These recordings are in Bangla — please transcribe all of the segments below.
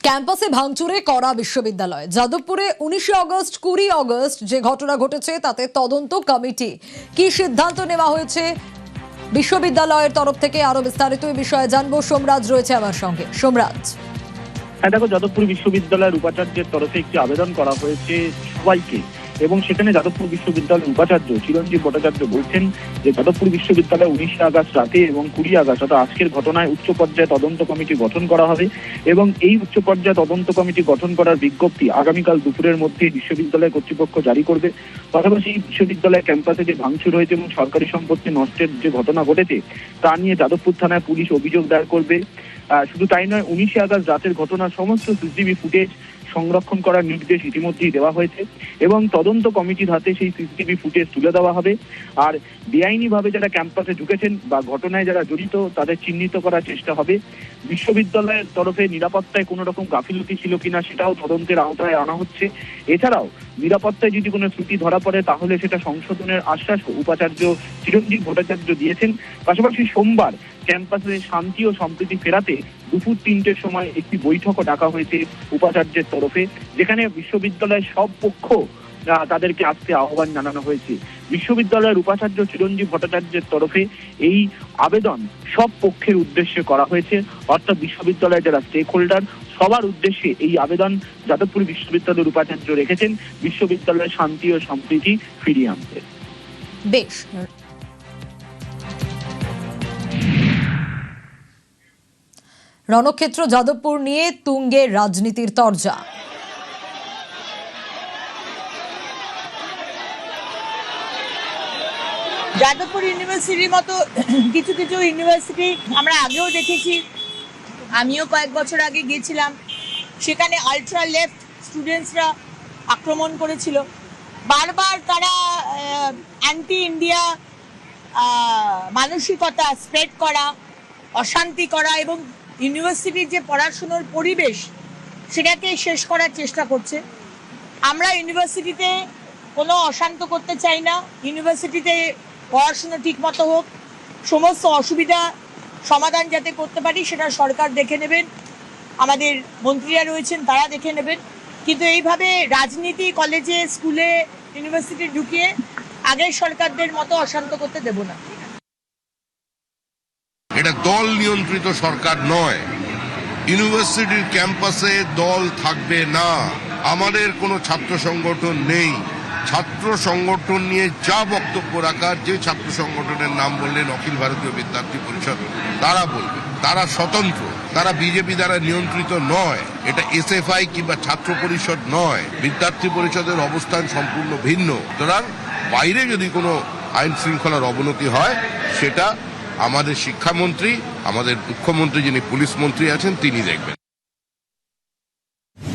ক্যাম্পাসে ভাঙচুরে করা বিশ্ববিদ্যালয় যাদবপুরে 19 আগস্ট 20 আগস্ট যে ঘটনা ঘটেছে তাতে তদন্ত কমিটি কি সিদ্ধান্ত নেওয়া হয়েছে বিশ্ববিদ্যালয়ের তরফ থেকে আরো বিস্তারিত এই বিষয়ে জানবো। সোমরাজ রয়েছে আমার সঙ্গে। সোমরাজ, হ্যাঁ দেখো, যাদবপুর বিশ্ববিদ্যালয়ের উপাচার্যের তরফে একটি আবেদন করা হয়েছে সবাইকে, এবং সেখানে যাদবপুর বিশ্ববিদ্যালয়ের উপাচার্য চিরঞ্জীব ভট্টাচার্য বলছেন যে যাদবপুর বিশ্ববিদ্যালয়ে 19 আগস্ট রাতে এবং 20 আগস্ট অর্থাৎ আজকের ঘটনায় উচ্চ পর্যায়ে তদন্ত কমিটি গঠন করা হবে এবং এই উচ্চ পর্যায়ে তদন্ত কমিটি গঠন করার বিজ্ঞপ্তি আগামীকাল দুপুরের মধ্যে বিশ্ববিদ্যালয় কর্তৃপক্ষ জারি করবে। পাশাপাশি বিশ্ববিদ্যালয় ক্যাম্পাসে যে ভাঙচুর হয়েছে এবং সরকারি সম্পত্তি নষ্টের যে ঘটনা ঘটেছে তা নিয়ে যাদবপুর থানায় পুলিশ অভিযোগ দায়ের করবে। শুধু তাই নয়, 19 আগস্ট রাতের ঘটনার সমস্ত সিসিটিভি ফুটেজ সংরক্ষণ করার নির্দেশ ইতিমধ্যেই দেওয়া হয়েছে এবং তদন্ত কমিটির হাতে সেই সিসিটিভি ফুটেজ তুলে দেওয়া হবে। আর বেআইনিভাবে যারা ক্যাম্পাসে ঢুকেছেন বা ঘটনায় যারা জড়িত তাদের চিহ্নিত করার চেষ্টা হবে। বিশ্ববিদ্যালয়ের তরফে নিরাপত্তায় কোনো রকম গাফিলতি ছিল কিনা সেটাও তদন্তের আওতায় আনা হচ্ছে। এছাড়াও নিরাপত্তায় যদি কোনো ত্রুটি ধরা পড়ে তাহলে সেটা সংশোধনের আশ্বাস উপাচার্য চিরঞ্জীব ভট্টাচার্য দিয়েছেন। পাশাপাশি সোমবার ক্যাম্পাসে শান্তি ও সম্প্রীতি ফেরাতে দুপুর 3টের সময় একটি বৈঠকও ডাকা হয়েছে উপাচার্যের তরফে, যেখানে বিশ্ববিদ্যালয়ের সব পক্ষ তাদেরকে আসতে আহ্বান জানানো হয়েছে। বিশ্ববিদ্যালয়ের উপাচার্য চিরঞ্জীব ভট্টাচার্যের তরফে এই আবেদন সব পক্ষের উদ্দেশ্যে করা হয়েছে, অর্থাৎ বিশ্ববিদ্যালয়ের যারা স্টেক হোল্ডার সবার উদ্দেশ্যে এই আবেদন যাদবপুর বিশ্ববিদ্যালয়ের উপাচার্য রেখেছেন বিশ্ববিদ্যালয়ের শান্তি ও সম্প্রীতি ফিরিয়ে আনতে। বেশ, রণক্ষেত্র যাদবপুর নিয়ে তুঙ্গে রাজনীতির তরজা। যাদবপুর ইউনিভার্সিটির মতো কিছু কিছু ইউনিভার্সিটি আমরা আগেও দেখেছি, আমিও কয়েক বছর আগে গিয়েছিলাম, সেখানে আলট্রা লেফট স্টুডেন্টসরা আক্রমণ করেছিল। বারবার তারা অ্যান্টি ইন্ডিয়া মানসিকতা স্প্রেড করা, অশান্তি করা এবং ইউনিভার্সিটির যে পড়াশুনোর পরিবেশ সেটাকে শেষ করার চেষ্টা করছে। আমরা ইউনিভার্সিটিতে কোনো অশান্ত করতে চাই না। ইউনিভার্সিটিতে পড়াশুনো ঠিক মতো হোক, সমস্ত অসুবিধা সমাধান যাতে করতে পারি সেটা সরকার দেখে নেবেন, আমাদের মন্ত্রীরা রয়েছেন তারা দেখে নেবেন। কিন্তু এইভাবে রাজনীতি কলেজে স্কুলে ইউনিভার্সিটি ঢুকিয়ে আগের সরকারদের মতো অশান্ত করতে দেব না। এটা দল নিয়ন্ত্রিত সরকার নয়। ইউনিভার্সিটির ক্যাম্পাসে দল থাকবে না। আমাদের কোনো ছাত্র সংগঠন নেই। ছাত্র সংগঠন নিয়ে যা বক্তব্য রাখার, যে ছাত্র সংগঠনের নাম বললেন অখিল ভারতীয় বিদ্যার্থী পরিষদ, তারা বলবে, তারা স্বতন্ত্র, তারা বিজেপি দ্বারা নিয়ন্ত্রিত নয়। এটা এসএফআই কিংবা ছাত্র পরিষদ নয়। বিদ্যার্থী পরিষদের অবস্থান সম্পূর্ণ ভিন্ন। সুতরাং বাইরে যদি কোনো আইন শৃঙ্খলার অবনতি হয় সেটা আমাদের শিক্ষামন্ত্রী, আমাদের মুখ্যমন্ত্রী যিনি পুলিশ মন্ত্রী আছেন তিনি দেখবেন।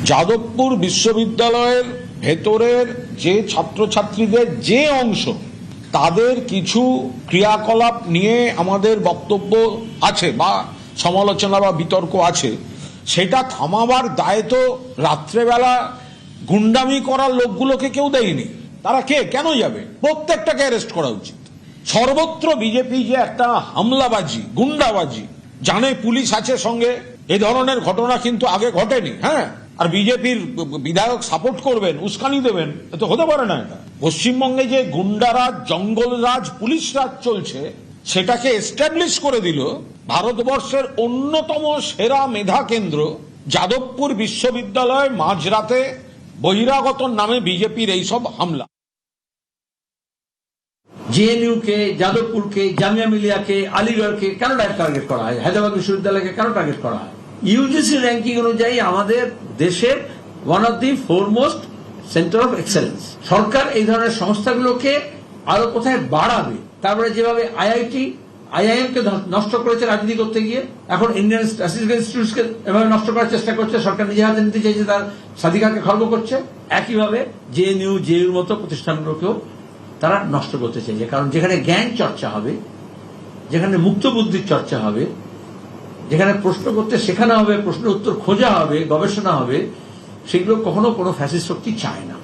যাদবপুর বিশ্ববিদ্যালয়ের ভেতরের যে ছাত্রছাত্রীদের যে অংশ, তাদের কিছু ক্রিয়াকলাপ নিয়ে আমাদের বক্তব্য আছে বা সমালোচনা বা বিতর্ক আছে, সেটা থামাবার দায় তো রাত্রেবেলা গুন্ডামি করার লোকগুলোকে কেউ দেয়নি। তারা কে, কেন যাবে? প্রত্যেকটাকে অ্যারেস্ট করা উচিত। সর্বত্র বিজেপি যে একটা হামলাবাজি, গুন্ডাবাজি, জানে পুলিশ আছে সঙ্গে, এ ধরনের ঘটনা কিন্তু আগে ঘটেনি। হ্যাঁ, আর বিজেপির বিধায়ক সাপোর্ট করবেন, উস্কানি দেবেন, তো হতে পারে না। এটা পশ্চিমবঙ্গে যে গুন্ডারাজ, জঙ্গলরাজ, পুলিশ রাজ চলছে সেটাকে এস্টাবলিশ করে দিল ভারতবর্ষের অন্যতম সেরা মেধা কেন্দ্র যাদবপুর বিশ্ববিদ্যালয়। মাঝরাতে বহিরাগত নামে বিজেপির এইসব হামলা। জেএনইউকে, যাদবপুরকে, জামিয়া মিলিয়াকে, আলিগড়কে কেন টার্গেট করা হয়? হায়দ্রাবাদ বিশ্ববিদ্যালয়কে কেন টার্গেট করা হয়? ইউজিসি র্যাঙ্কিং অনুযায়ী আমাদের দেশের one of the foremost centre of excellence. সরকার এই ধরনের সংস্থাগুলোকে আরো কোথায় বাড়াবে? তারপরে যেভাবে আইআইএম কে নষ্ট করেছে রাজনীতি করতে গিয়ে, এখন ইন্ডিয়ান স্ট্যাটিস্টিক্যাল ইনস্টিটিউটকে এভাবে নষ্ট করার চেষ্টা করছে। সরকার নিজে হাতে নিতে চাইছে, তার স্বাধিকারকে খর্ব করছে। একইভাবে জেএনইউ, জেইউর মতো প্রতিষ্ঠানগুলোকেও তারা নষ্ট করতে চাইছে। কারণ যেখানে জ্ঞান চর্চা হবে, যেখানে মুক্ত বুদ্ধির চর্চা হবে, যেখানে প্রশ্ন করতে শেখানো হবে, প্রশ্নের উত্তর খোঁজা হবে, গবেষণা হবে, সেগুলো কখনো কোনো ফ্যাসিস্ট শক্তি চায় না।